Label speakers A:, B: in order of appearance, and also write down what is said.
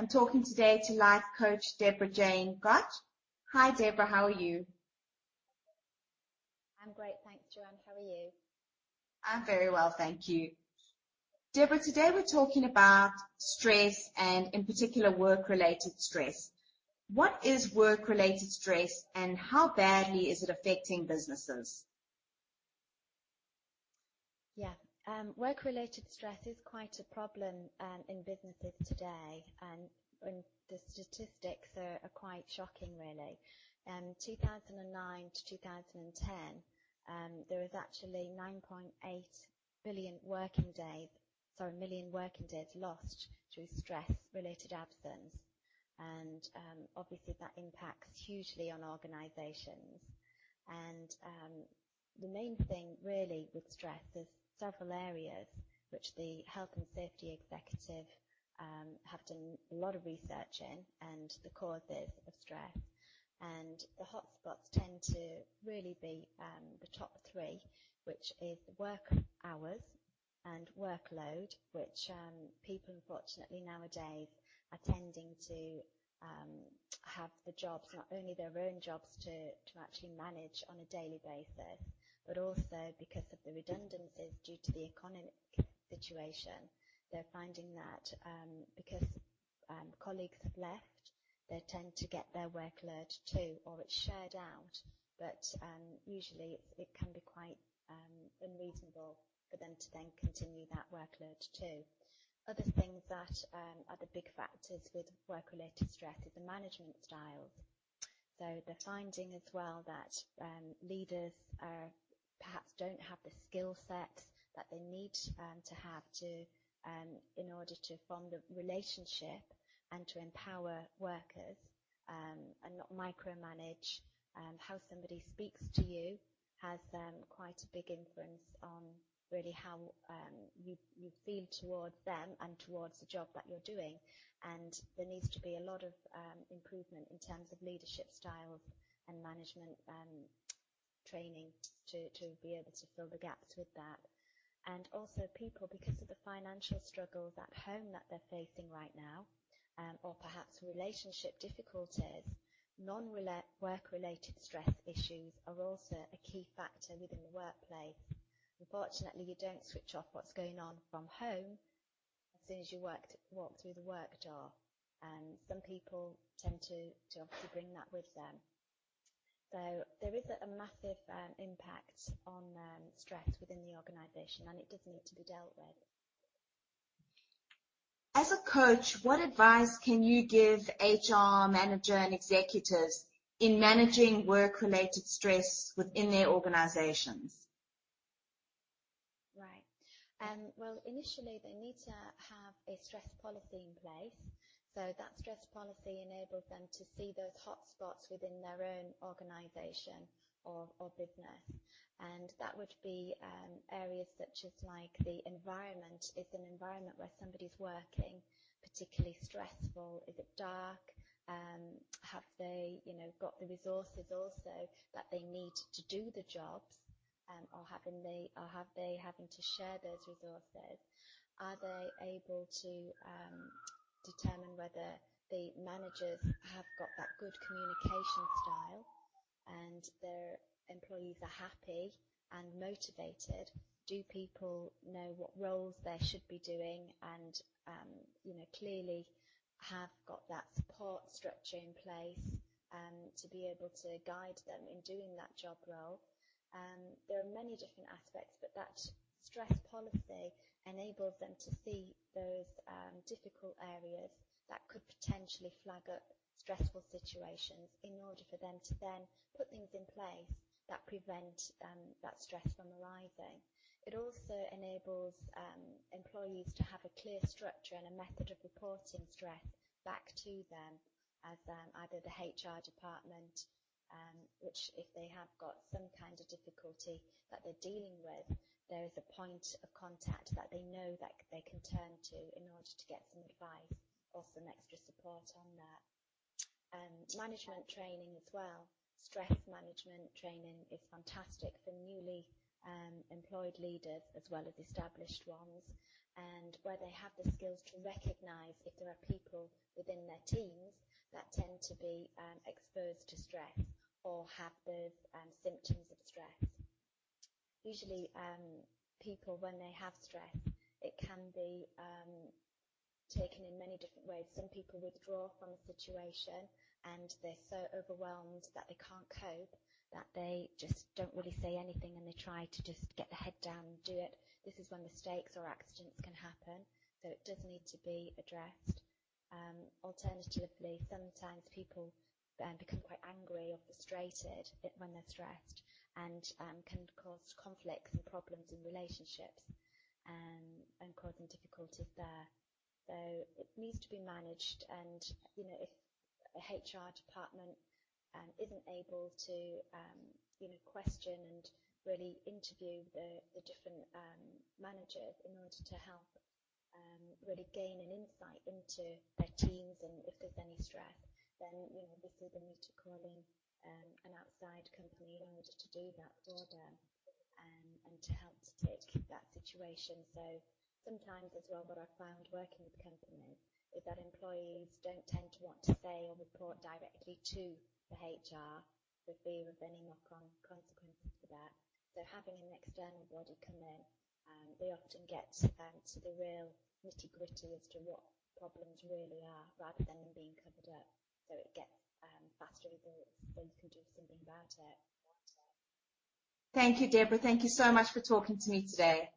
A: I'm talking today to life coach Debra Jayne Coach. Hi Debra, how are you?
B: I'm great, thanks Joanne. How are you?
A: I'm very well, thank you. Debra, today we're talking about stress and in particular work-related stress. What is work-related stress and how badly is it affecting businesses?
B: Yeah, work-related stress is quite a problem in businesses today, and the statistics are quite shocking, really. 2009 to 2010, there was actually 9.8 million working days lost through stress-related absence, and obviously that impacts hugely on organisations. And the main thing really with stress is several areas which the Health and Safety Executive have done a lot of research in, and the causes of stress. And the hotspots tend to really be the top three, which is work hours and workload, which people unfortunately nowadays are tending to have the jobs, not only their own jobs to actually manage on a daily basis, but also because of the redundancies due to the economic situation. They're finding that because colleagues have left, they tend to get their workload too, or it's shared out, but usually it can be quite unreasonable for them to then continue that workload too. Other things that are the big factors with work-related stress is the management styles. So they're finding as well that leaders perhaps don't have the skill sets that they need to have in order to form the relationship and to empower workers and not micromanage. How somebody speaks to you has quite a big influence on really how you feel towards them and towards the job that you're doing. And there needs to be a lot of improvement in terms of leadership styles and management training to be able to fill the gaps with that. And also people, because of the financial struggles at home that they're facing right now, or perhaps relationship difficulties, non-work-related stress issues are also a key factor within the workplace. Unfortunately, you don't switch off what's going on from home as soon as you walk through the work door. Some people tend to obviously bring that with them. So there is a massive impact on stress within the organisation, and it does need to be dealt with.
A: As a coach, what advice can you give HR, manager and executives in managing work-related stress within their organizations?
B: Right. Well, initially they need to have a stress policy in place. So that stress policy enables them to see those hotspots within their own organisation or business. And that would be areas such as like the environment. Is an environment where somebody's working particularly stressful? Is it dark? Have they, got the resources also that they need to do the jobs? Or have they having to share those resources? Are they able to determine whether the managers have got that good communication style and their employees are happy and motivated? Do people know what roles they should be doing and, clearly have got that support structure in place to be able to guide them in doing that job role? There are many different aspects, but that stress policy enables them to see those difficult areas that could potentially flag up stressful situations in order for them to then put things in place that prevent that stress from arising. It also enables employees to have a clear structure and a method of reporting stress back to them as either the HR department, which if they have got some kind of difficulty that they're dealing with, there is a point of contact that they know that they can turn to in order to get some advice or some extra support on that. Management training as well. Stress management training is fantastic for newly employed leaders as well as established ones. and where they have the skills to recognise if there are people within their teams that tend to be exposed to stress or have those symptoms of stress. Usually people, when they have stress, it can be taken in many different ways. Some people withdraw from a situation and they're so overwhelmed that they can't cope that they just don't really say anything and they try to just get their head down and do it. This is when mistakes or accidents can happen, so it does need to be addressed. Alternatively, sometimes people become quite angry or frustrated when they're stressed and can cause conflicts and problems in relationships and causing difficulties there. So it needs to be managed, and if a HR department isn't able to question and really interview the different managers in order to help really gain an insight into their teams and if there's any stress, then obviously they need to call in an outside company in order to do that for them and to help to take that situation. So sometimes as well, what I've found working with companies is that employees don't tend to want to say or report directly to the HR for fear of any knock-on consequences for that. So having an external body come in, they often get to the real nitty-gritty as to what problems really are, rather than them being covered up. So it gets faster results, so you can do something about it.
A: Thank you, Deborah. Thank you so much for talking to me today.